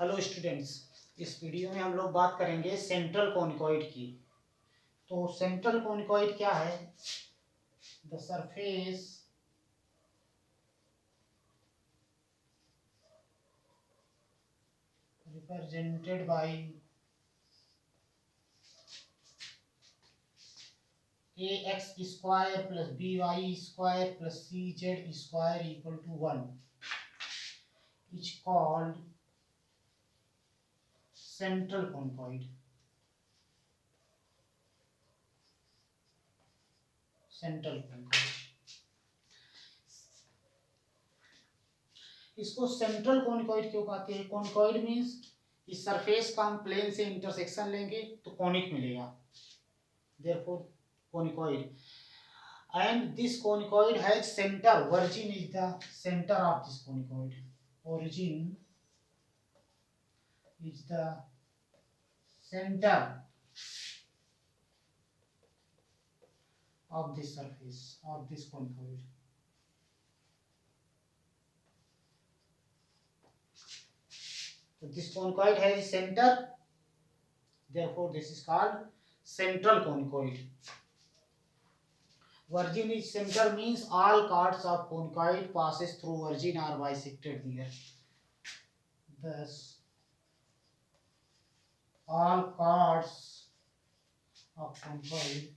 Hello students. इस video में हम लोग बात करेंगे सेंट्रल कोनिकॉइड की। तो सेंट्रल कोनिकॉइड क्या है? The surface represented by ax square plus by square plus cz square equal to 1 is called central conicoid. Central conicoid इसको सेंट्रल कोनिकॉइड क्यों कहते हैं? कोनिकॉइड मीन्स इस सरफेस का हम प्लेन से इंटरसेक्शन लेंगे तो कॉनिक मिलेगा, therefore conicoid. And this conicoid has center. Origin is the center of this conicoid. Origin is the center of this surface of this conicoid. So this conicoid has a center, therefore this is called central conicoid. Origin is center means all chords of conicoid passes through origin are bisected there. Thus all chords of conicoid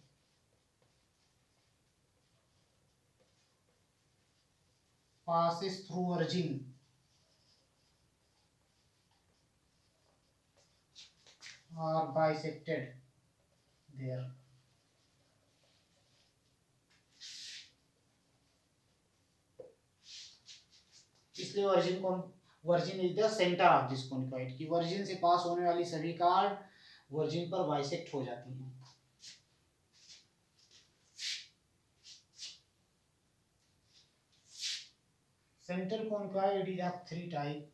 passes through origin are bisected there. इसलिए origin is the centre of this conicoid की origin से पास होने वाली सभी card virgin पर bisect हो जाती हैं। Central conicoid is of three type.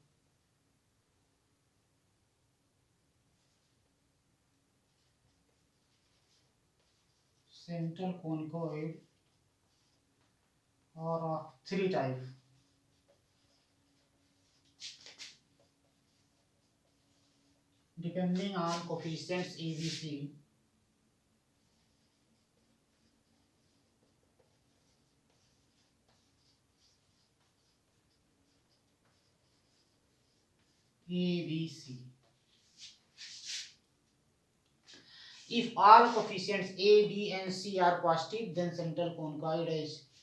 Central conicoid और of three type. Depending on coefficients ABC, ABC. If all coefficients A, B, and C are positive, then central conoid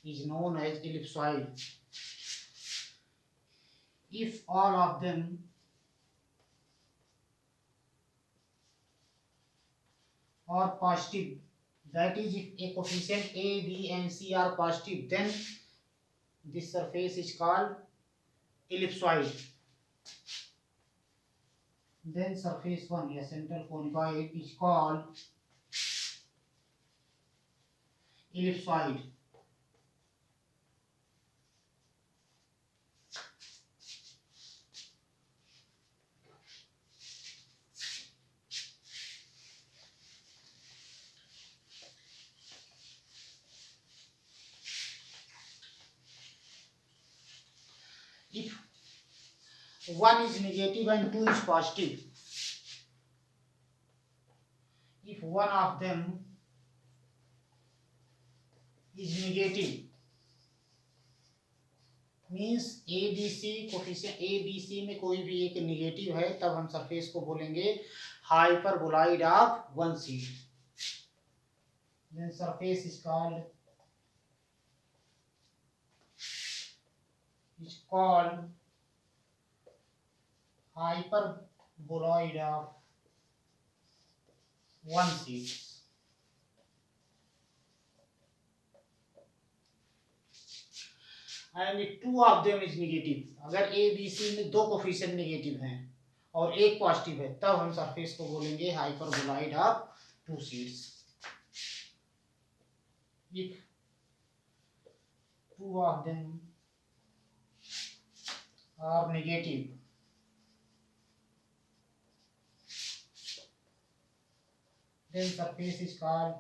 is known as ellipsoid. If all of them are positive, that is, if a coefficient A, B, and C are positive, then this surface is called ellipsoid. Then surface 1, a central conoid, is called ellipsoid. If one is negative and two is positive, if one of them is negative, means a b c coefficient a b c में कोई भी एक negative है, तब हम surface को बोलेंगे hyperboloid of one sheet. Then surface is called hyperboloid of one seed. And if two of them is negative, अगर ए बी सी में दो कोफिशिएंट नेगेटिव हैं और एक पॉजिटिव है, तब हम सरफेस को बोलेंगे hyperboloid of two sheets. If two of them are negative, then surface is called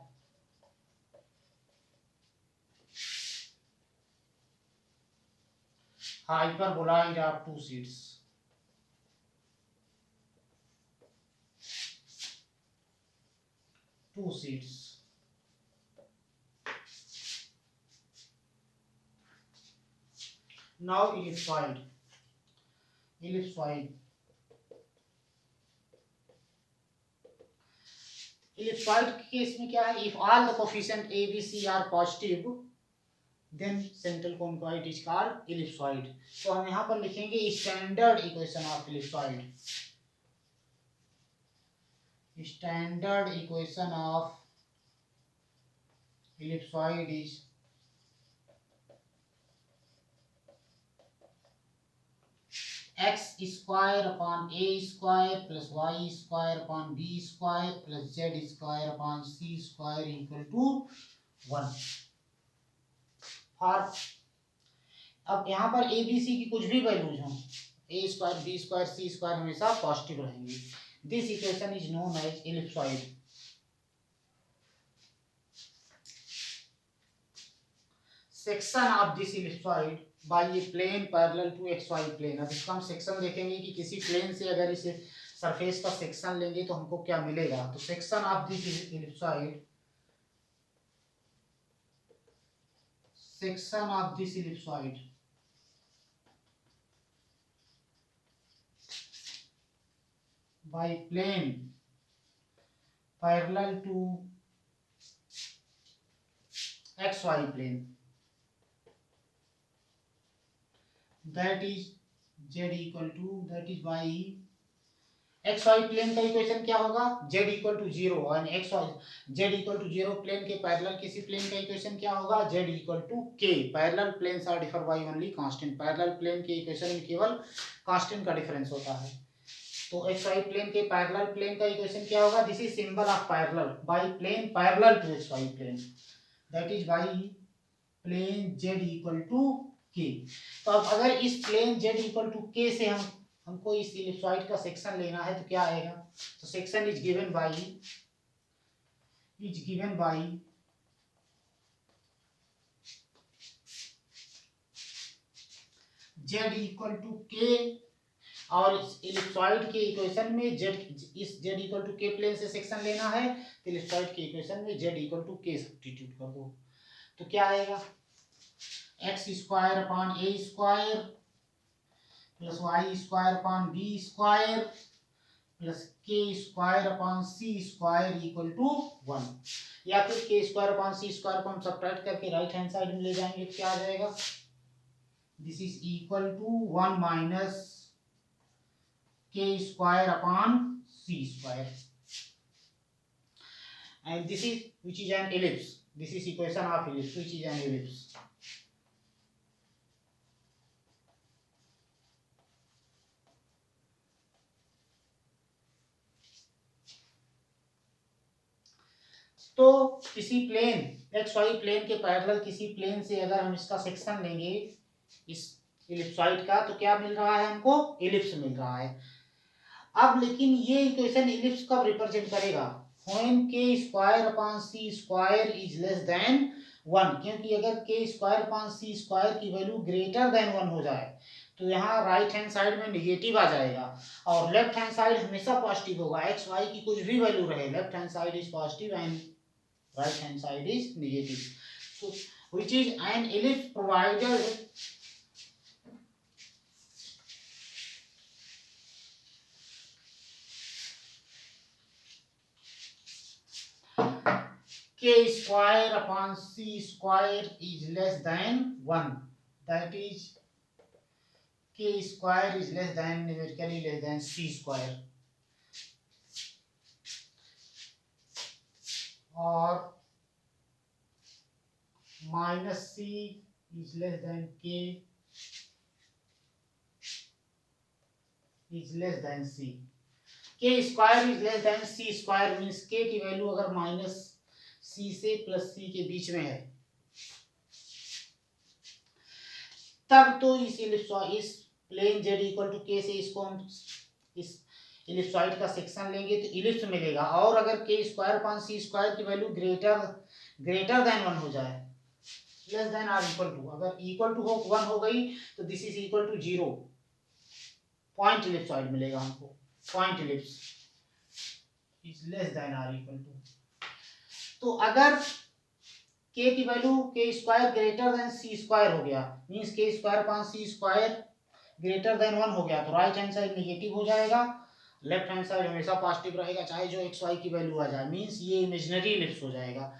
hyperboloid of two seeds. 2 sheets. Now ellipsoid. Ellipsoid के केस में क्या है? If all the coefficient A, B, C are positive, then central conicoid is called ellipsoid. तो हम यहाँ पर लिखेंगे standard equation of ellipsoid. Standard equation of ellipsoid is x square upon a square plus y square upon b square plus z square upon c square equal to 1. और अब यहाँ पर a b c की कुछ भी values हों, a square b square c square हमेशा positive रहेंगे. This equation is known as ellipsoid. Section of this ellipsoid by a plane parallel to xy plane. अब इसका हम सेक्शन देखेंगे कि किसी प्लेन से अगर इस सरफेस का सेक्शन लेंगे तो हमको क्या मिलेगा. तो section of this ellipsoid, section of this ellipsoid by plane parallel to xy plane, that is z equal to, that is y. xy plane का इक्वेशन क्या होगा? z equal to 0. और z equal to 0 प्लेन के parallel किसी plane का equation क्या होगा? z equal to k. Parallel planes are differ by only constant. Parallel plane के इक्वेशन में केवल कांस्टेंट का डिफरेंस होता है. तो xy प्लेन के पैरेलल प्लेन का इक्वेशन क्या होगा? This is symbol of parallel by plane parallel to xy plane, that is by plane z equal to k. तो अब अगर इस plane z equal to k से हमको इस ellipsoid का सेक्शन लेना है तो क्या आएगा? तो section is given by z equal to k. और इस ellipsoid के इक्वेशन में इस z equal to k plane से सेक्शन लेना है तो ellipsoid के इक्वेशन में z equal to k substitute कर दो. तो क्या आएगा? x square upon a square plus y square upon b square plus k square upon c square equal to 1. या फिर k square upon c square को हम सब्ट्रैक्ट करके राइट हैंड साइड में ले जाएंगे तो क्या आ जाएगा? This is equal to 1 minus k square upon c square. And this is which is an ellipse. This is equation of ellipse which is an ellipse. तो किसी प्लेन xy प्लेन के पैरेलल किसी प्लेन से अगर हम इसका section लेंगे इस इलिप्सॉइड का तो क्या मिल रहा है हमको? इलिप्स मिल रहा है. अब लेकिन ये इक्वेशन इलिप्स कब रिप्रेजेंट करेगा? when k square upon c square is less then 1. क्योंकि अगर k स्क्वायर अपॉन c स्क्वायर की वैल्यू ग्रेटर देन 1 हो जाए तो यहाँ राइट हैंड साइड में नेगेटिव आ जाएगा और लेफ्ट हैंड साइड हमेशा पॉजिटिव होगा. एक्स वाई की कुछ भी वैल्यू रहे, left hand side is positive and right hand side is negative. So which is an ellipse provided k square upon c square is less than 1. That is k square is less than, numerically less than c square. और minus c is less than k is less than c. k square is less than c स्क्वायर means k की value अगर minus c से plus c के बीच में है तब तो इस plane z equal to k से इसको हम इस इलिप्सॉइड का सेक्शन लेंगे तो इलिप्स मिलेगा. और अगर k स्क्वायर अपॉन c स्क्वायर की वैल्यू ग्रेटर देन 1 हो जाए, less than or equal to, अगर इक्वल टू हो 1 हो गई तो this is equal to 0. Point ellipsoid मिलेगा हमको. Point ellipse is less than or equal to. तो अगर के की value k square greater than c square हो गया, means k square upon c square greater than 1 हो गया, तो राइट हैंड साइड नेगेटिव हो जाएगा, लेफ्ट हैंड साइड हमेशा पॉजिटिव रहेगा, चाहे जो एक्स वाई की वैल्यू आ जाए, मीन्स ये इमेजिनरी इलिप्स हो जाएगा।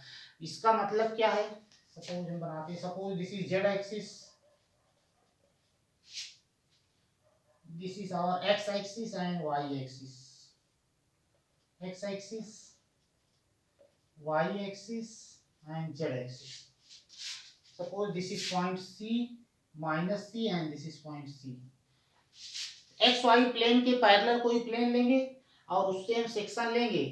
इसका मतलब क्या है, सपोज हम बनाते हैं, suppose this is Z axis, this is our x axis and y axis, x axis, y axis and z axis. Suppose this is point C minus C and this is point C. X y plane के parallel कोई plane लेंगे और उससे हम section लेंगे,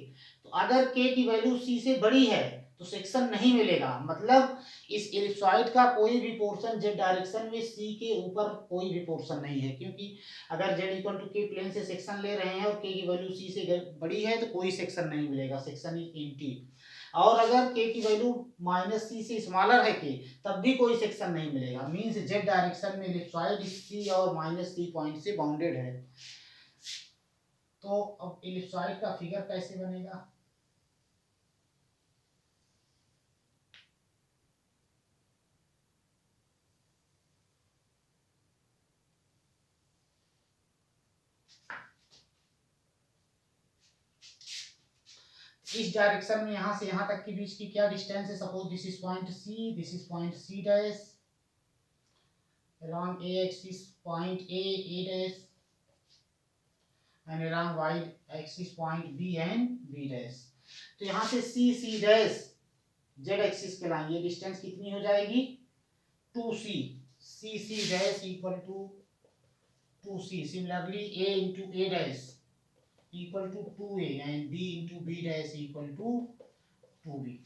तो अगर k की वैल्यू सी से बड़ी है तो सेक्शन नहीं मिलेगा, मतलब इस एलिप्सॉइड का कोई भी पोर्शन जेड डायरेक्शन में सी के ऊपर कोई भी पोर्शन नहीं है, क्योंकि अगर Z equal to k plane से सेक्शन ले रहे हैं और के की वैल्यू सी से बड़ी है तो कोई सेक्शन नहीं मिलेगा, सेक्शन इज एम्प्टी। और अगर के की वैल्यू माइनस सी से स्मॉलर है के, तब भी कोई सेक्शन नहीं मिलेगा, मींस जेड डायरेक्शन में एलिप्सॉइड सी और माइनस सी पॉइंट से बाउंडेड है। तो अब एलिप्सॉइड का फिगर कैसे बनेगा, इस डायरेक्शन में यहाँ से यहाँ तक के बीच की क्या डिस्टेंस है, suppose this is point c, this is point c dash, along a axis point a dash, and along y axis point b and b dash। तो यहाँ से c डैश z एक्सिस के लाइन, ये distance कितनी हो जाएगी 2c, c dash equal to 2c। Similarly a into a dash equal to 2a and b into b dash equal to 2b।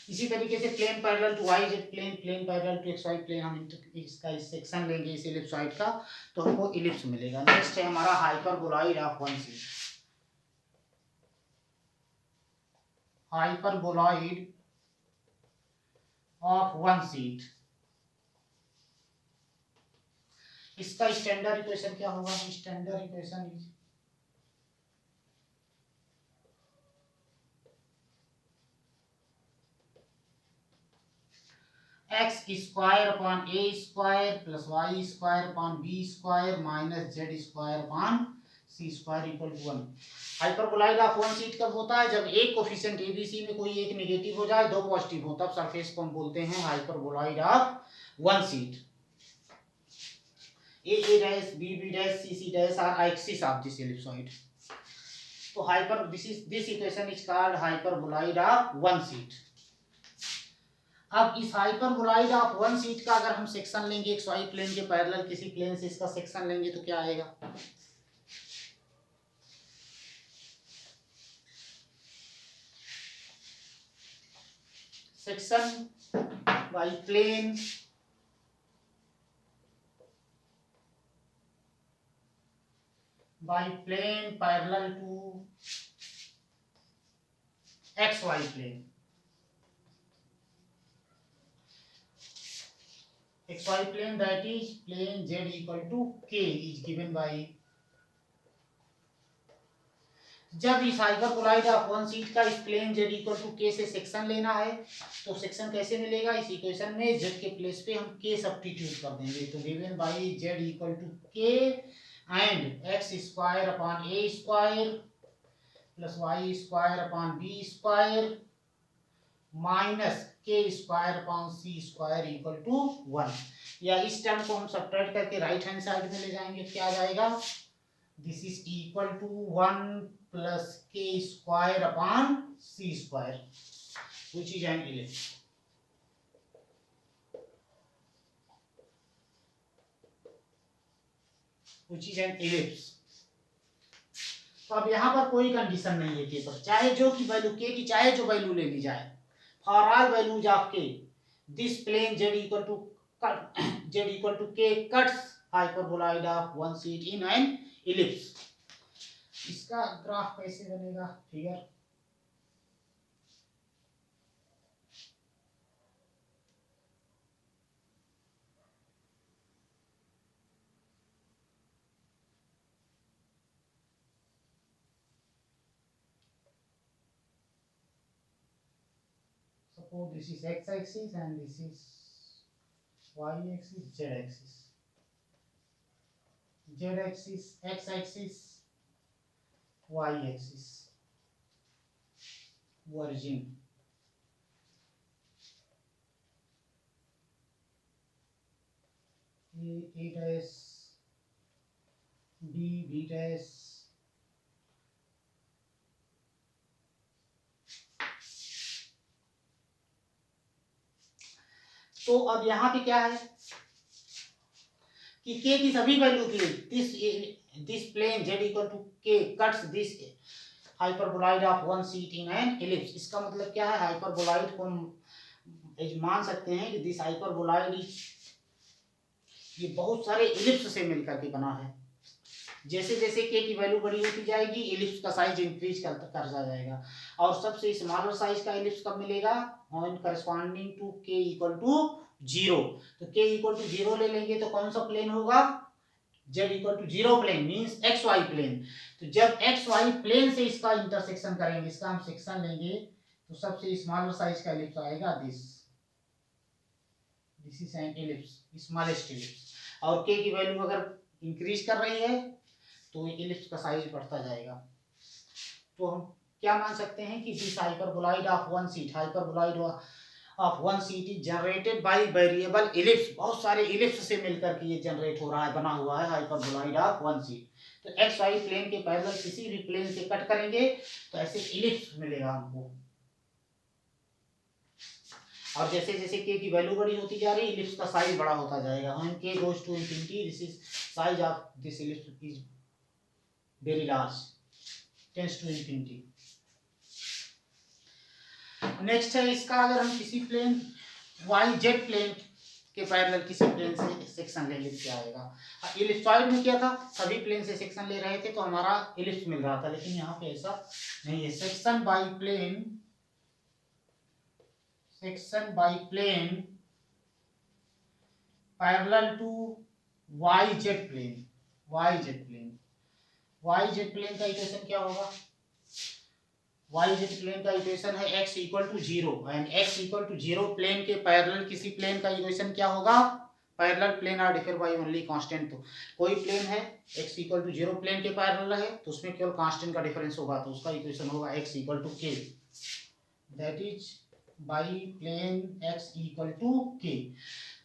इसी तरीके से plane parallel to y Z plane, plane parallel to x y plane, हम इसका इस section लेंगे इस ellipsoid का, तो हमको इलिप्स मिलेगा। नेक्स्ट है हमारा hyperboloid of one sheet, hyperboloid of one sheet. इसका स्टैंडर्ड इक्वेशन क्या होगा, standard equation x square upon a square plus y square upon b square minus z square upon c square equal to 1। Hyperboloid of one sheet कब होता है, जब एक coefficient ABC में कोई एक नेगेटिव हो जाए, दो पॉजिटिव हो, तब सरफेस को हम बोलते हैं hyperboloid of one sheet. A dash b dash c dash are axis of this ellipsoid. तो hyper this equation is called hyperboloid of one sheet. अब इस हाइपरबोलॉइड ऑफ वन सीट का अगर हम सेक्शन लेंगे एक्स वाई प्लेन के parallel किसी plane से इसका सेक्शन लेंगे तो क्या आएगा, section by plane parallel to x y plane, xy plane, that is plane z equal to k is given by। जब इस हाइपरबोलॉइड ऑफ वन सीट का इस plane z equal to k से सेक्शन लेना है तो सेक्शन कैसे मिलेगा, इस इक्वेशन में z के प्लेस पे हम k सब्स्टिट्यूट कर देंगे, तो given by z equal to k and x square upon a square plus y square upon b square minus k square upon c square equal to 1। या इस term को हम सब्ट्रैक्ट करके राइट हैंड साइड में ले जाएंगे, क्या आ जाएगा, this is equal to 1 plus k square upon c square which is an ellipse. Which is an ellipse. तो अब यहाँ पर कोई कंडीशन नहीं है के पर, चाहे जो की वैल्यू के की चाहे जो वैल्यू ले ली जाए, for all values of k this plane z equal to k cuts hyperboloid of one seat in an ellipse। इसका ग्राफ कैसे बनेगा, figure therefore this is x axis and this is y axis, z axis. Z axis, x axis, y axis, origin. A dash, B dash, तो अब यहाँ पे क्या है कि k की सभी वैल्यू के लिए this plane z equal to k cuts this hyperboloid of one sheet in an ellipse. इसका मतलब क्या है, हाइपरबोलॉइड को मान सकते हैं कि दिस हाइपरबोलॉइड ये बहुत सारे इलिप्स से मिलकर के बना है। जैसे जैसे k की वैल्यू बड़ी होती जाएगी इलिप्स का साइज इंक्रीज करता जाएगा और सबसे स्मॉलर साइज का इलिप्स कब मिलेगा, when corresponding to k equal to 0। तो k इक्वल टू 0 ले लेंगे तो कौन सा प्लेन होगा, z equal to 0 plane means xy plane. तो जब xy प्लेन से इसका इंटरसेक्शन करेंगे, इसका हम सेक्शन लेंगे तो सबसे स्मॉलर साइज का इलिप्स आएगा this is an ellipse, smallest ellipse. और k की वैल्यू अगर इंक्रीज कर रही है तो इलिप्स का साइज बढ़ता जाएगा। तो हम क्या मान सकते हैं कि this hyperboloid of one sheet, hyperboloid of one sheet is generated by variable ellipse. बहुत सारे इलिप्स से मिलकर के ये जनरेट हो रहा है, बना हुआ है हाइपरबोलॉइड ऑफ वन शीट। तो एक्स वाई प्लेन के पैरेलल किसी भी प्लेन से कट करेंगे तो ऐसे इलिप्स मिलेगा हमको। और जैसे जैसे k की वैल्यू बड़ी होती जा रही है इलिप्स का साइज बड़ा होता जाएगा। When k goes to infinity this is size of this ellipse is very large, tends to infinity. Next है इसका, अगर हम किसी प्लेन वाई जेड प्लेन के पैरेलल किसी प्लेन से सेक्शन ले लेते क्या आएगा। इलिप्सॉइड में क्या था, सभी प्लेन से सेक्शन ले रहे थे तो हमारा इलिप्स मिल रहा था, लेकिन यहाँ पे ऐसा नहीं है। Section by plane, section by plane parallel to y Z plane, y Z plane, y Z plane का इक्वेशन क्या होगा, वाई जेड प्लेन का इक्वेशन है x equal to 0 and x equal to 0 plane के पैरेलल किसी प्लेन का equation क्या होगा, parallel plane are differ by only constant. तो कोई प्लेन है x इक्वल टू 0 प्लेन के पैरेलल है तो उसमें केवल कांस्टेंट का डिफरेंस होगा, तो उसका इक्वेशन होगा x equal to k, that is by plane x equal to k।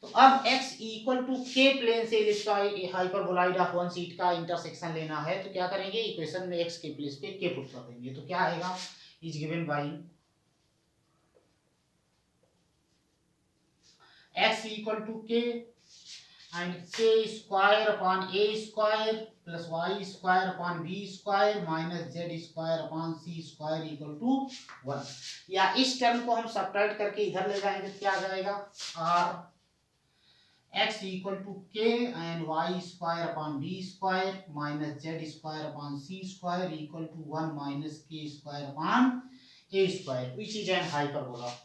तो अब x equal to k plane से हाइपरबोलॉइड ऑफ वन शीट का इंटरसेक्शन लेना है तो क्या करेंगे, इक्वेशन में x के प्लेस पे k पुट कर देंगे। तो क्या आएगा, is given by x equal to k and k square upon a square plus y square upon b square minus z square upon c square equal to 1। या इस term को हम सब्ट्रैक्ट करके इधर ले जाएंगे तो क्या आ जाएगा, r x equal to k and y square upon b square minus z square upon c square equal to 1 minus k square upon a square which is an hyperbola.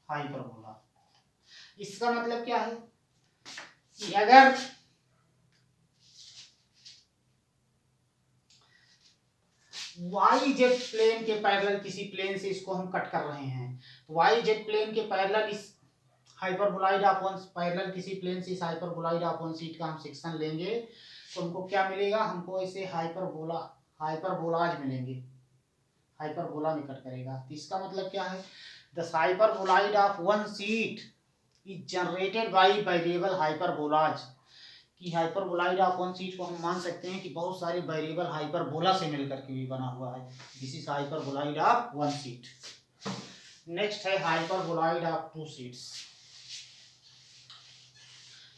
Hyperbola इसका मतलब क्या है कि अगर वाई जेड प्लेन के parallel किसी plane से इसको हम कट कर रहे हैं तो वाई जेड प्लेन के पैरेलल इस हाइपरबोलॉइड ऑफ वन पैरेलल किसी प्लेन से इस हाइपरबोलॉइड ऑफ वन शीट का हम सेक्शन लेंगे तो हमको क्या मिलेगा, हमको ऐसे हाइपरबोलाज मिलेंगे, हाइपरबोला में कट करेगा। तो इसका मतलब क्या है, the hyperboloid of one sheet is generated by variable hyperbolas. कि हाइपरबोलॉइड ऑफ वन शीट को हम मान सकते हैं कि बहुत सारे वेरिएबल हाइपरबोला से मिलकर के भी बना हुआ है। This is hyperboloid of one sheet. Next है हाइपरबोलॉइड ऑफ टू शीट्स।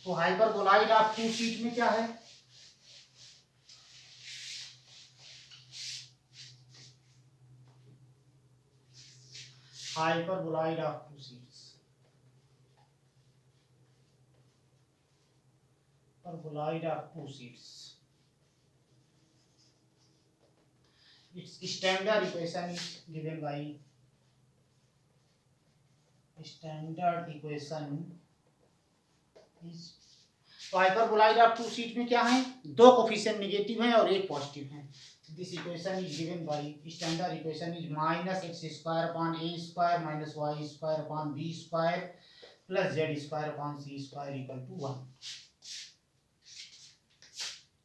तो हाइपरबोलॉइड ऑफ टू शीट में क्या है, hyperboloid of two sheets, hyperboloid of two sheets, its standard equation is given by standard equation is तो hyperboloid of two seat में क्या है, दो कोफिशिएंट नेगेटिव हैं और एक पॉजिटिव है। This equation is given by standard equation is minus x square upon a square minus y square upon b square plus z square upon c square equal to 1।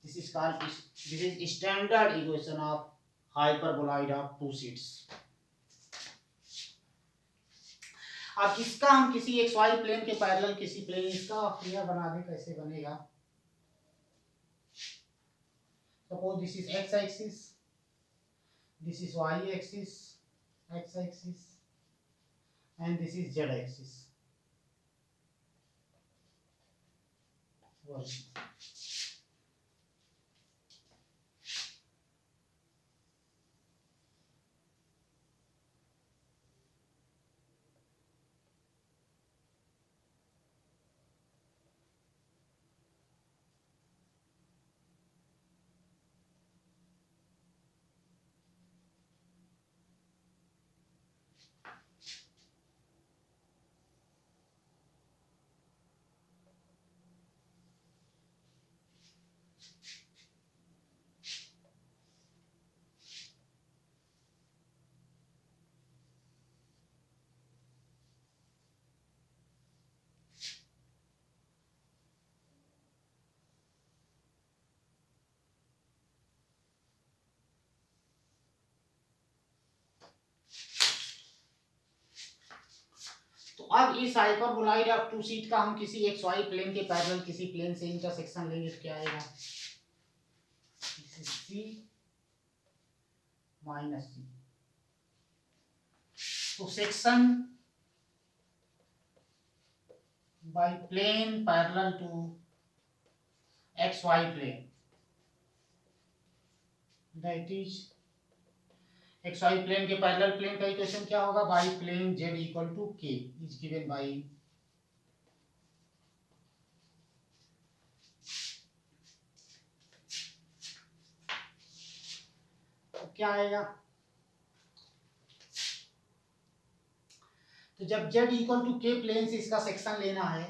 This is standard equation of hyperboloid of two sheets. अब इसका हम किसी x y plane के parallel किसी plane इसका figure बना दें, कैसे बनेगा। Suppose this is x axis, this is y axis, x axis and this is Z axis. तो अब इस हाइपरबोलॉइड ऑफ टू सीट का हम किसी एक्स वाई प्लेन के पैरेलल किसी प्लेन से इंटरसेक्शन लेंगे तो क्या आएगा, सी माइनस सी। तो section by plane parallel to x y plane, that is x y plane के पैरेलल प्लेन का इक्वेशन क्या होगा, by plane z equal to k is given by क्या आएगा। तो जब z equal to k plane से इसका सेक्शन लेना है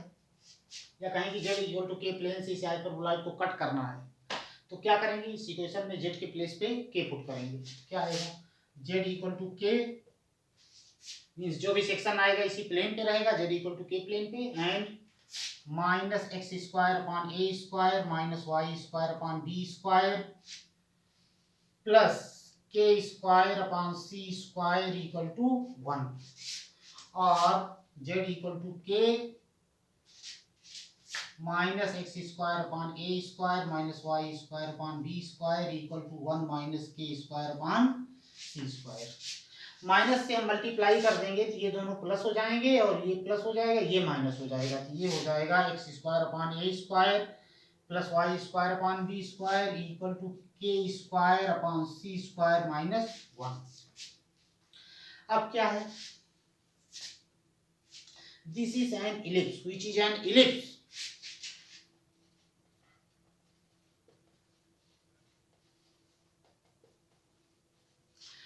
या कहें कि z equal to k plane से इस हाइपरबोलॉइड को कट करना है तो क्या करेंगे, इस इक्वेशन में जेड के प्लेस पे के पुट करेंगे। क्या आएगा, z equal to k means जो भी सेक्शन आएगा इसी प्लेन पे रहेगा, z equal to k plane पे, and minus x square upon a square minus y square upon b square plus k square upon c square equal to 1 और z equal to k minus x square upon a square minus y square upon b square equal to 1 minus k square upon c square. Minus से हम multiply कर देंगे तो ये दोनों plus हो जाएंगे और ये प्लस हो जाएगा, ये माइनस हो जाएगा, तो ये हो जाएगा x square upon a square plus y square upon b square equal to k square upon c square minus 1। अब क्या है, this is an ellipse which is an ellipse.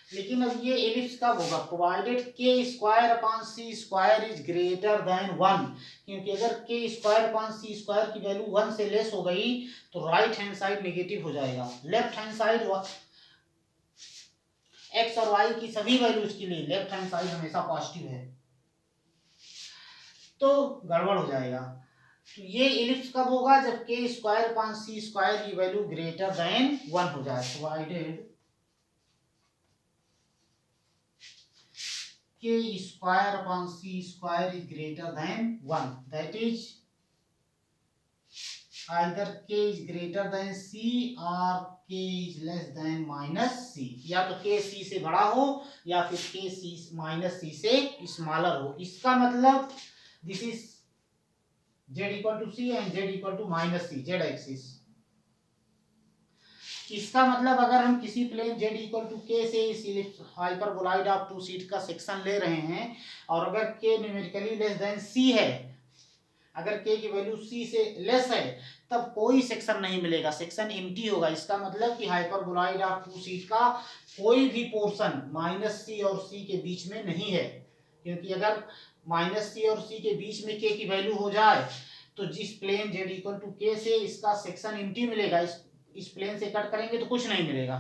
लेकिन अब ये एलिप्स कब होगा, provided k square upon c square is greater than 1, क्योंकि अगर k square upon c square की वैल्यू 1 से लेस हो गई तो राइट हैंड साइड नेगेटिव हो जाएगा, लेफ्ट हैंड साइड एक्स और वाई की सभी वैल्यूज के लिए लेफ्ट हैंड साइड हमेशा पॉजिटिव है, तो गड़बड़ हो जाएगा। तो ये एलिप्स कब होगा, जब के स्क्वायर अपॉन सी स्क्वायर की वैल्यू ग्रेटर देन 1 हो जाए, provided k square upon c square is greater than 1, that is either k is greater than c or k is less than minus c, या तो k c से बड़ा हो या फिर k c minus c से स्मॉलर हो। इसका मतलब this is z equal to c and z equal to minus c, z axis. इसका मतलब अगर हम किसी plane z equal to k से इस ellipse hyperboloid of two sheet का सेक्शन ले रहे हैं और अगर k numerically less than c है, अगर k की वैल्यू c से लेस है तब कोई सेक्शन नहीं मिलेगा, सेक्शन एम्प्टी होगा। इसका मतलब कि हाइपरबोलॉइड ऑफ टू सीट का कोई भी पोर्शन माइनस c और c के बीच में नहीं है, क्योंकि अगर माइनस c और c के बीच में k की वैल्यू हो जाए तो जिस plane z equal to k से इसका सेक्शन एम्प्टी मिलेगा, इस प्लेन से कट करेंगे तो कुछ नहीं मिलेगा।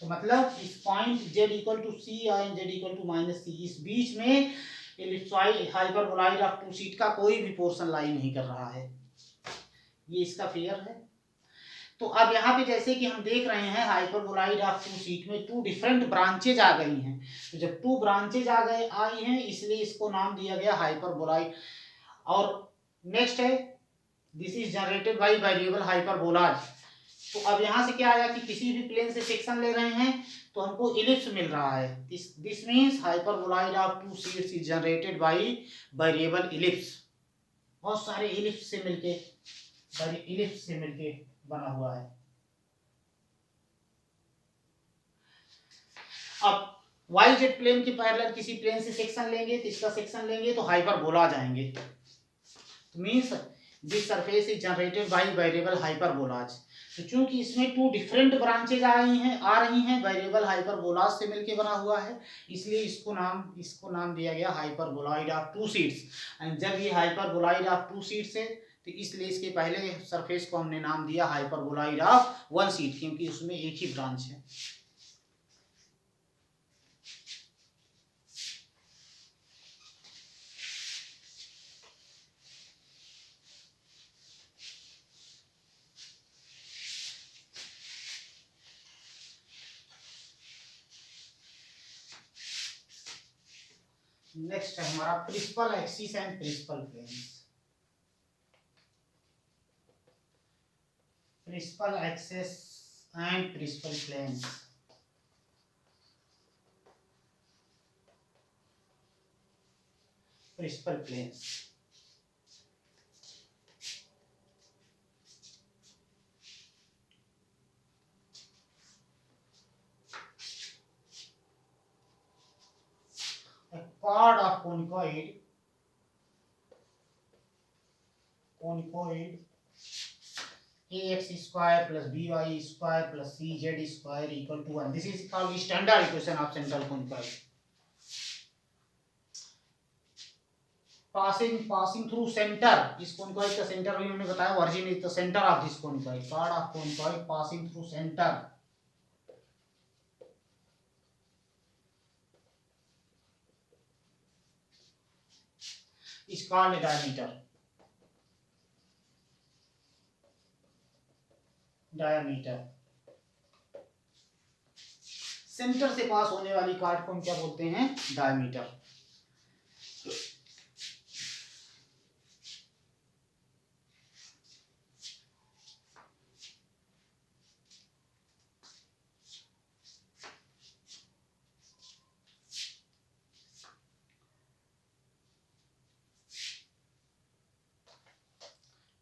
तो मतलब इस point z equal to c और z equal to minus c, इस बीच में ellipsoid hyperboloid of two sheet का कोई भी पोर्शन लाई नहीं कर रहा है। ये इसका फिगर है। तो अब यहाँ पे जैसे कि हम देख रहे हैं हाइपरबोलॉइड ऑफ टू शीट में टू डिफरेंट ब्रांचेज आ गई हैं। तो जब टू ब्रांचेज आई हैं इसलिए इसको नाम दिया गया हाइपरबोलॉइड। और नेक्स्ट है this is generated by variable hyperbolas. तो अब यहाँ से क्या आया कि किसी भी प्लेन से सेक्शन ले रहे हैं तो हमको इलिप्स मिल रहा है। This means hyperboloid of two sheets is generated by variable ellipse. बहुत सारे इलिप्स से मिलके बना हुआ है। अब वाई जेड प्लेन के पैरेलल किसी प्लेन से सेक्शन लेंगे तो इसका सेक्शन लेंगे तो हाइपरबोला जाएंगे। Means this surface is generated by variable hyperbolas. तो चूंकि इसमें टू डिफरेंट ब्रांचेज आ रही हैं वेरिएबल हाइपरबोलाज से मिलके बना हुआ है, इसलिए इसको नाम दिया गया hyperboloid of two sheets. And जब ये हाइपरबोलॉइड ऑफ टू शीट्स है तो इसलिए इसके पहले सरफेस को हमने नाम दिया हाइपरबोलॉइड ऑफ वन शीट, क्योंकि उसमें एक ही ब्रांच है। नेक्स्ट है हमारा principal axis and principal planes. Principal axis and principal planes. Principal planes a chord of conicoid ax square plus by square plus cz square equal to 1. This is called standard equation of central conicoid. Passing through center, इस conicoid का center भी हमने बताया, origin is the center of this conicoid. Chord of conicoid passing through center is called a diameter. Centre से पास होने वाली card को हम क्या बोलते हैं? Diameter.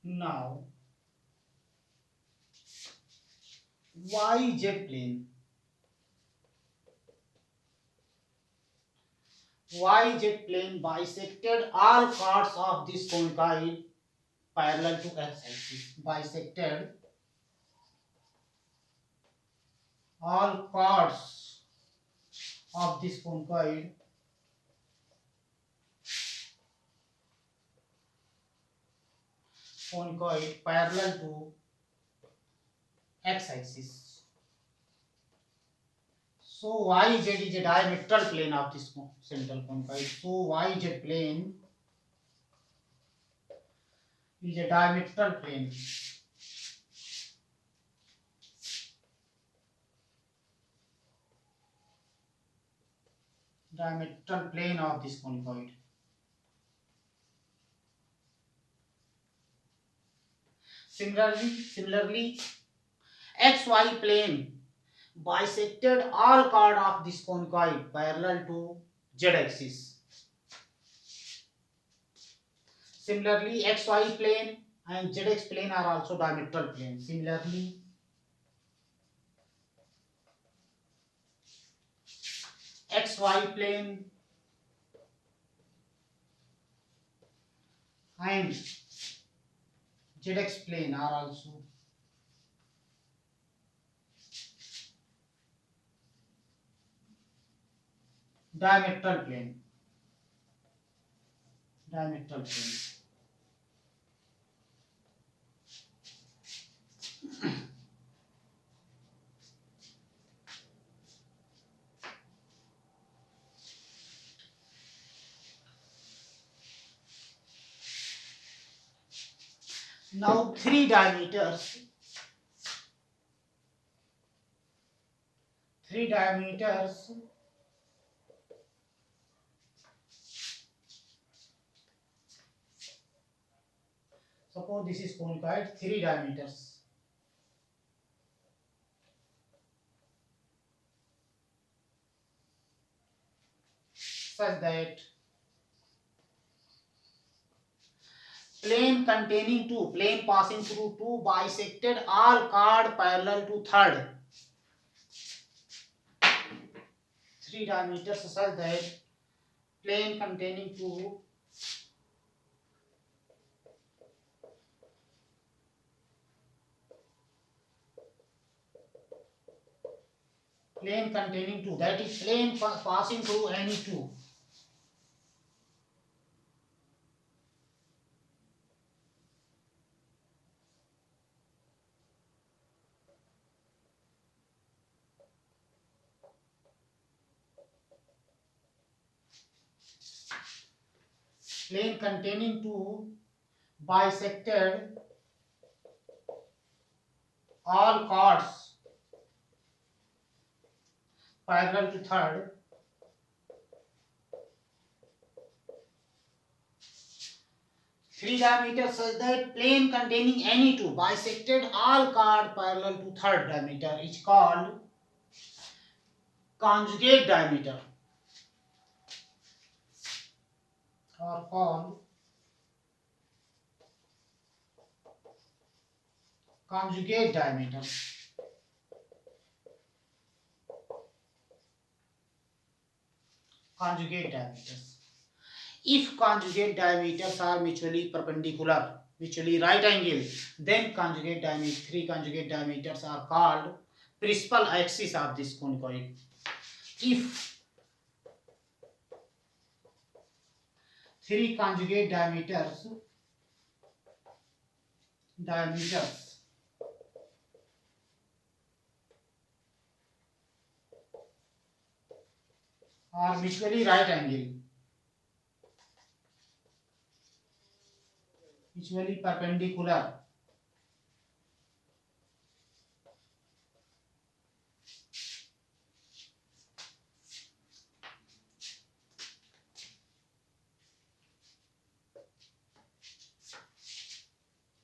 Now YZ plane, YZ plane bisected all chords of this conicoid parallel to x-axis. Bisected all chords of this conicoid parallel to x-axis. So YZ is a diametral plane of this central conicoid. So YZ plane is a diametral plane. Diametral plane of this conicoid. Similarly, XY plane bisected all chord of this conicoid parallel to z-axis. Similarly, XY plane and ZX plane are also diametral planes. Similarly, XY plane and ZX plane are also diametral plane. Now three diameters. Suppose this is conicoid, three diameters. Such that plane containing two, plane passing through two bisected all chord parallel to third. Three diameters such that plane containing two that is plane passing through any two. Plane containing two bisected all chords parallel to third. Three diameters such that plane containing any two bisected all chord parallel to third diameter is called conjugate diameter, or called conjugate diameter. Conjugate diameters. If conjugate diameters are mutually perpendicular, mutually right angle, then three conjugate diameters are called principal axis of this conicoid. If three conjugate diameters are mutually right angle, mutually perpendicular,